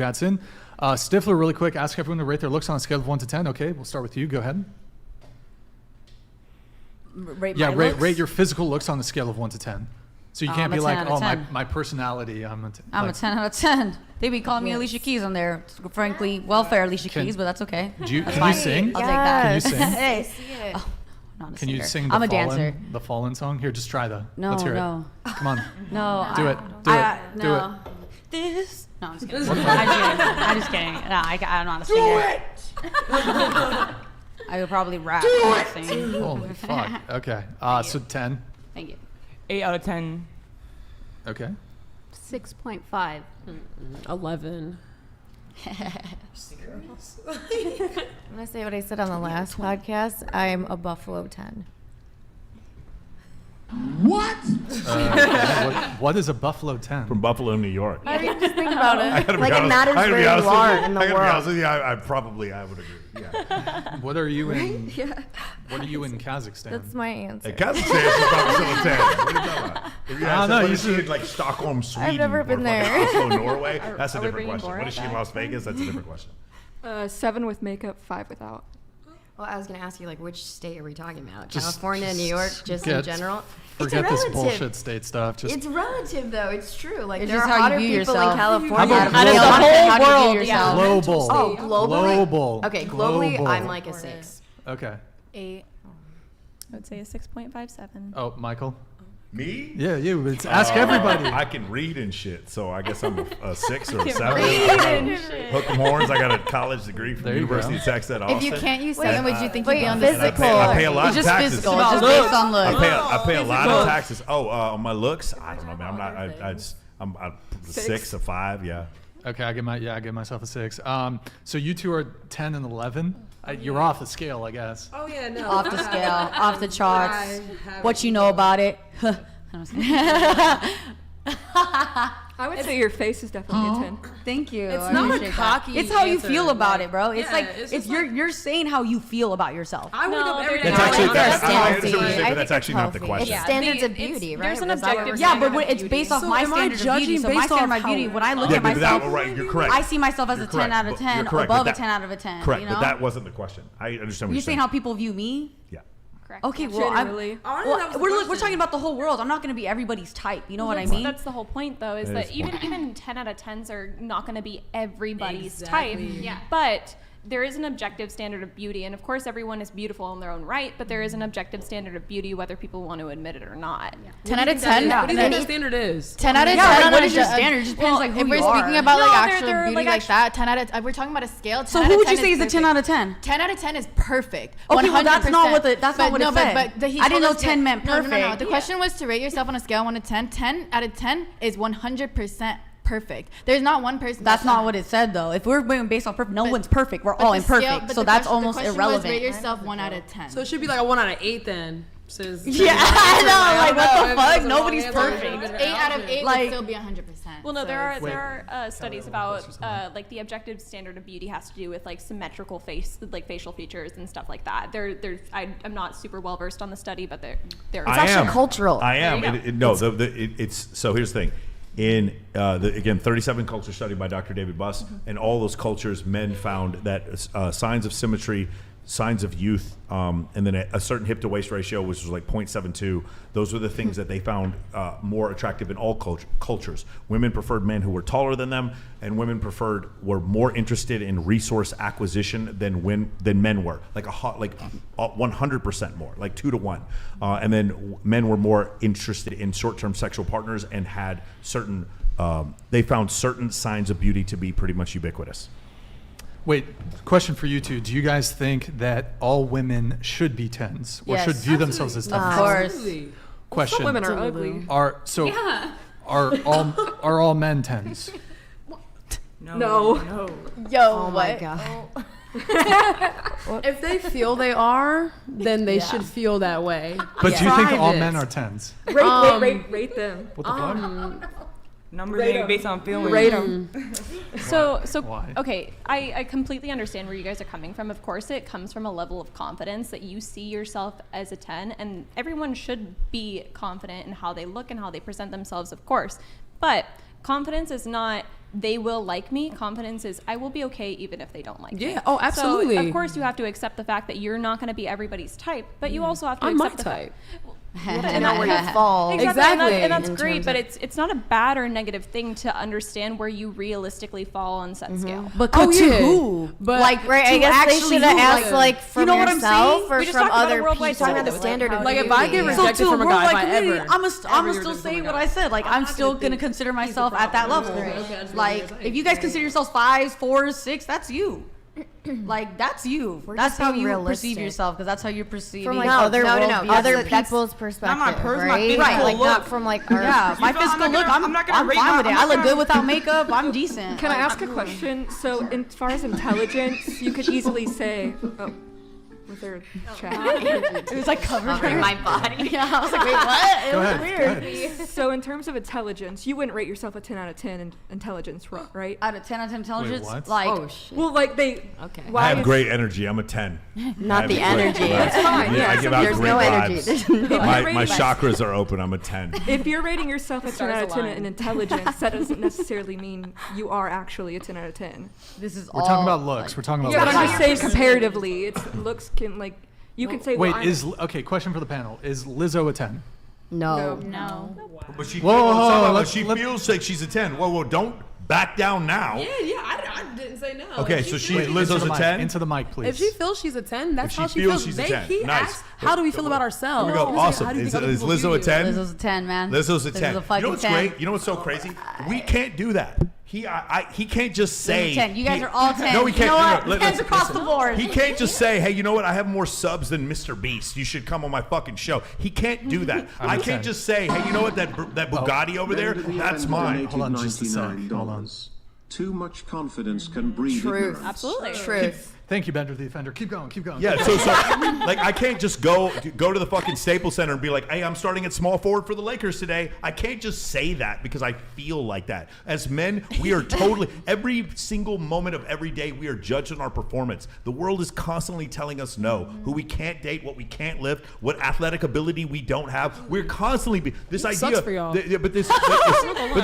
Gadsden. Stifler, really quick, ask everyone to rate their looks on a scale of 1 to 10. Okay, we'll start with you. Go ahead. Rate your physical looks on a scale of 1 to 10. So you can't be like, my personality, I'm a 10. I'm a 10 out of 10. They be calling me Alicia Keys on there. Frankly, welfare Alicia Keys, but that's okay. Can you sing? I'll take that. Can you sing? Hey. Oh, Not a Can singer. you sing I'm a dancer. The Fallen song? Here, just try that. No, Let's hear no. it. Come on. No. Do it. Do it. This. No, I'm just kidding. I'm just kidding. No, I'm not a singer. Do it! I would probably rap. Sing. Holy fuck. Okay. So 10. Thank you. 8 out of 10. Okay. 6.5. 11. I'm gonna say what I said on the last podcast. I'm a Buffalo 10. What? What is a Buffalo 10? From Buffalo, New York. I mean, just think about it. Like it matters where you are in the I gotta be honest world. with you. I would agree. Yeah. What are you in? Yeah. What are you in Kazakhstan? That's my answer. Hey, Kazakhstan is probably still a 10. What are you talking about? I don't know. What is she in, like Stockholm, Sweden? never been or there. Oslo, Norway? That's a are we different bringing question. Borat What is she in back? Las Vegas? That's a different question. 7 with makeup, 5 without. Well, I was going to ask you, like, which state are we talking about? Just- California, New York, just in general? Forget this relative. bullshit state stuff. Just It's relative, though. It's true. Like, It's there are just how you hotter view people yourself. in California. How about Out of the global? whole How do you view world, yourself? global. Oh, globally? Global. Okay, globally, Global. I'm like a 6. Okay. 8. I would say a 6.57. Oh, Michael. Me? Yeah, you. It's ask everybody. I can read and shit, so I guess I'm a 6 or a 7. Hook 'em horns. I got a college degree from There the you University go. of Texas at If Austin. you can't use 7, would you think you'd be on the And I 6 pay a lot It's of just taxes. physical. It's just based on looks. I pay a lot of taxes. Oh, on my looks? I don't know, man. I'm a 6, a 5, yeah. Okay, I give myself a 6. So you two are 10 and 11. You're off the scale, I guess. Oh, yeah, no. Off the scale, off the charts. What you know about it? I would say your face is definitely a 10. Thank you. It's I not a appreciate that. cocky It's how you answer, feel about like- it, bro. It's yeah, like it's it's just you're saying how you feel about yourself. I wake up every day. That's actually, I that's, think I it's understand what you're healthy. saying, I but that's think actually it's not the healthy. question. It's standards of beauty, right? There's an Was that what we're objective Yeah, saying? but it's based off So my am I standard of beauty. judging So my based standard off of beauty, how- when I look Yeah, at but myself, right, you're correct. I see myself as a You're 10 out of correct, 10, you're correct, above but a 10 out of a 10. Correct, you know? but that wasn't the question. I understand what You're you're saying how people view me? Yeah. Correct. Okay, well, Generally. we're talking about the whole world. I'm not going to be everybody's type. You know what I mean? That's the whole point, though, is That that is even 10 out of 10s are not going to be everybody's Exactly. type. Yeah. But there is an objective standard of beauty, and of course, everyone is beautiful in their own right. But there is an objective standard of beauty, whether people want to admit it or not. 10 out of 10? What do you think Then the standard is? 10 out of 10. Yeah, like, on what a is your ju- standard? It just depends, like, who if we're you are. speaking about No, like they're- actual they're, beauty like, like that, 10 out of we're talking about a scale. 10 So out who of would you 10 say is a 10 out of 10? 10 out of 10 is perfect. Okay, well, that's not what 100%. that's not what no, it said. he I didn't told know us 10 meant No, perfect. The question was to rate yourself on a scale of 1 to 10. 10 out of 10 is 100% perfect. There's not one person. That's not what it said, though. If we're going based on perfect, no one's perfect. We're all imperfect. So that's almost irrelevant. Rate yourself 1 out of 10. So it should be like a 1 out of 8 then. Since Yeah, I know. Like, what the fuck? Nobody's perfect. 8 out of 8 Like- would still be 100%. Well, no, So there it's- are studies about like the objective standard of beauty has to do with like symmetrical facial features and stuff like that. I'm not super well versed on the study, but there. It's actually cultural. I am. There you go. It's so. Here's the thing. In again, 37 culture study by Dr. David Buss, in all those cultures, men found that signs of symmetry, signs of youth, and then a certain hip to waist ratio, which was like 0.72. Those were the things that they found more attractive in all cultures. Women preferred men who were taller than them, and women were more interested in resource acquisition than men were, like 100% more, like 2 to 1. And then men were more interested in short-term sexual partners and had certain. They found certain signs of beauty to be pretty much ubiquitous. Wait, question for you two. Do you guys think that all women should be 10s or Yes. should view themselves as 10s? Of course. Absolutely. Question. Some women are ugly. Are all men 10s? No. Yo, Oh my what? God. If they feel they are, then they should feel that way. But do you think all Private. men are 10s? Rate them. What the fuck? Numbers ain't based on feelings. Rate them. So Why? okay, I completely understand where you guys are coming from. Of course, it comes from a level of confidence that you see yourself as a 10, and everyone should be confident in how they look and how they present themselves, of course. But confidence is not they will like me. Confidence is I will be okay even if they don't like me. Yeah. Oh, absolutely. So of course you have to accept the fact that you're not going to be everybody's type, but you also have to I'm my accept the type. To know where you fall. Exactly. And that's in great, terms but of- it's not a bad or negative thing to understand where you realistically fall on set scale. But Oh, to yeah. who? But Like, right, I to guess they actually should have who, asked, like, from you know what I'm yourself saying? or We just from talked about a other worldwide people. study the standard of Like, if I get beauty. rejected So to from a a guy, worldwide if I community, ever, I'm ever still you're still just saying like, what oh, I said. Like, I'm I still think gonna consider myself at that level. Okay, I just wanted Like, to if you guys consider yourselves 5s, 4s, 6, that's you. Like, that's you. We're That's just how being you realistic. perceive yourself, because that's how you perceive From me. like No, other no, no, no. worldviews, other That's- people's perspective, not my pers- my right? physical Right, like not look. from like our. Yeah, my physical look, I'm not gonna rate fine my- with it. I'm I not look gonna- good without makeup. I'm decent. Can I Like, ask a question? So, as far as intelligence, you could easily say, oh, with their chat. it was like covered Covering my body. Yeah, I was like, wait, what? It Go was ahead. weird. So, in terms of intelligence, you wouldn't rate yourself a 10 out of 10 in intelligence, right? Out of 10 out of 10 intelligence, what? like, Oh shit. Well, like they. Okay. Why I have is- great energy. I'm a 10. Not I the have great energy. vibes. That's fine, yeah. I give out There's great no vibes. energy. There's no My rating chakras are open. I'm a 10. If you're rating yourself a 10 Stars out of 10 align. in intelligence, that doesn't necessarily mean you are actually a 10 out of 10. this is We're all. talking about looks. We're talking about Yeah, but looks. I'm just saying comparatively, it's looks can like you can say. Wait, well, okay, question for the panel. Is Lizzo a 10? No. No. But she, Whoa, feels, whoa, but let- she let- feels like she's a 10. Whoa, don't back down now. Yeah, I didn't say no. Okay, If so she feels- Lizzo's into the a mic, 10? Into the mic, please. If she feels she's a 10, that's If she how she feels feels. she's a 10. He Nice. asked, how do we feel about ourselves? Here we go. He was like, Awesome. how do you Is think other people's Lizzo a view you? 10? Lizzo's a 10, man. Lizzo's a 10. Lizzo's a You know fucking what's 10. great? You know what's so crazy? We can't do that. He can't just say. 10. You guys he- are all 10. No, he can't. You know what? No, no, 10s across the board. He can't just say, hey, you know what? I have more subs than Mr. Beast. You should come on my fucking show. He can't do that. I I'm can't 10. just say, hey, you know what? That Bugatti over there, that's mine. Hold on just a sec. Hold on. Too much confidence can breed Truth. ignorance. Absolutely. Truth. Thank you, Bender the Offender. Keep going, keep going. Yeah, so like I can't just go to the fucking Staples Center and be like, hey, I'm starting at small forward for the Lakers today. I can't just say that because I feel like that. As men, we are totally every single moment of every day we are judged on our performance. The world is constantly telling us no, who we can't date, what we can't lift, what athletic ability we don't have. We're constantly this idea. Sucks for y'all. But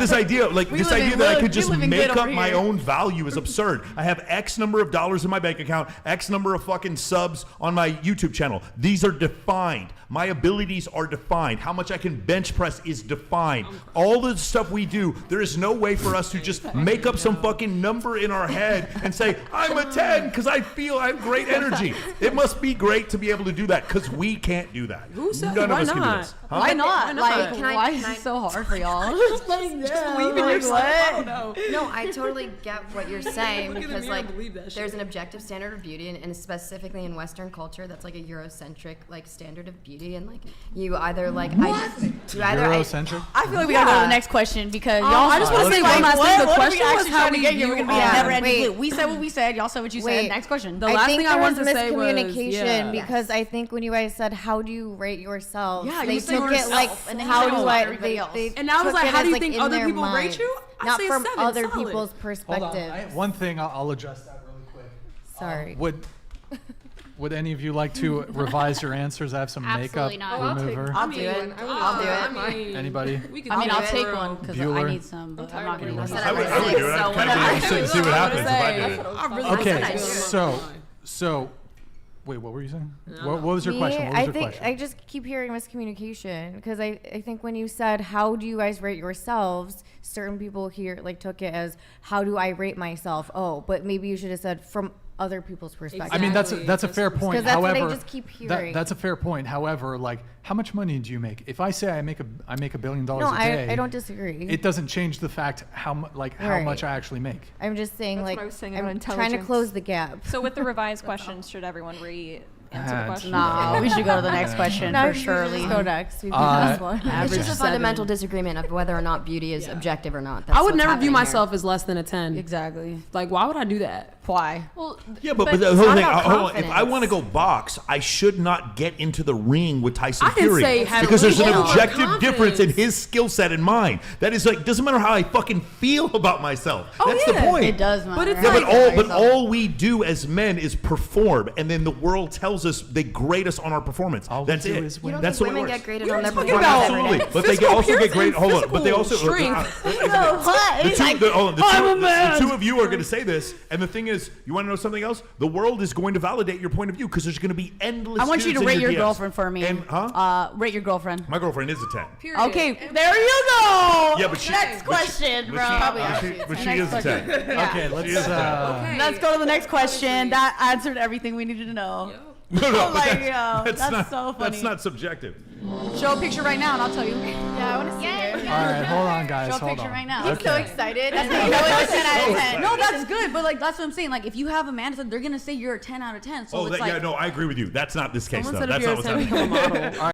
this idea, like We this living idea that I good. could We just living make good up over my here. own value is absurd. I have X number of dollars in my bank account, X number of fucking subs on my YouTube channel. These are defined. My abilities are defined. How much I can bench press is defined. All the stuff we do, there is no way for us to just make up some fucking number in our head and say, I'm a 10 because I feel I have great energy. It must be great to be able to do that because we can't do that. Who said- None why of us can do not? this. Huh? Why not? Why not? Like, Can I- why can is I- it so hard for y'all? Just believe in yourself. No, I totally get what you're saying Look in the because mirror and like believe that there's shit. an objective standard of beauty and specifically in Western culture that's like a Eurocentric like standard of beauty and like you either like Eurocentric? I feel like we gotta go to the next question because y'all. I just wanna say one last thing. The question was how we get here. We're gonna be view a our- never-ending Wait. loop. We said what we said. Y'all said what you said. Wait. Next question. The last think thing I there wanted was to say was, miscommunication yeah. because I think when you guys said how do you rate yourself, Yeah, you they say took it yourself, like and then how you do know I? everybody They, else. they And I was took like, it how as, do you like, think in other their people rate mind, you? I not say a from 7, other solid. people's Hold perspective. on. One thing, I'll address that really quick. Sorry. Would any of you like to revise your answers? I have some makeup Absolutely not. Oh, I'll take remover. I'll do it. I'll do it. Anybody? I mean, I'll do it. take one because I Bueller. need some, but I'm not gonna use I I would, said I would do it. so I'd kind whatever. of see what happens if I did it. Okay, said so, wait, what were you saying? What was your question? What was I your think question? I just keep hearing miscommunication because I think when you said how do you guys rate yourselves, certain people here like took it as how do I rate myself? Oh, but maybe you should have said from other people's perspective. I mean, that's a fair point. Because that's what I However, just keep hearing. that's a fair point. However, like, how much money do you make? If I say I make $1 billion no, a day, I don't disagree. it doesn't change the fact how Right. much I actually make. I'm just saying That's what like I was saying I'm about trying to intelligence. close the gap. So with the revised questions, should everyone answer the question? Nah, we should go to the next question No, for we should sure. just go next. We can Uh, this one. It's just a 7. fundamental disagreement of whether or not beauty is objective or not. I That's would what's never view happening myself as less than a 10. Exactly. Like, why would I do that? Why? Well, Yeah, but But the it's whole not thing. about Hold on. If I confidence. want to go box, I should not get into the ring with Tyson I didn't Fury say have because there's an overconfidence. objective difference in his skill set and mine. That is like doesn't matter how I fucking feel about myself. Oh, That's yeah. the point. It does matter. But it's Yeah, like- but all we do as men is perform, and then the world tells us they grade us on our performance. All we That's do it. is You win. don't That's think the way it women works. get graded You're on their talking performance about- every day? Absolutely, but they Physical also get appearance great. and Hold on, but they physical also strength. the two of you are going to say this, and the thing is, you want to know something else? The world is going to validate your point of view because there's going to be endless. I want you to dudes in rate your DMs. girlfriend for me. And Rate your girlfriend. my girlfriend is a 10. Period. Okay, there you go. Yeah, but she- next but she- question, but bro. she is a 10. Okay, let's. Let's go to the next question. That answered everything we needed to know. No, Oh but my that's, God, that's not, so funny. That's not subjective. Show a picture right now, and I'll tell you. Yeah, I want to see it. All right, hold on, guys. Show a Hold picture on. right now. I'm so excited. That's how you know it's a 10 out of 10. No, that's good, but like that's what I'm saying. Like if you have a man, they're gonna say you're a 10 out of 10. So Oh, it's like yeah, no, I agree with you. That's not this case, Someone though. said if That's you're not a what's 10, happening. become a model.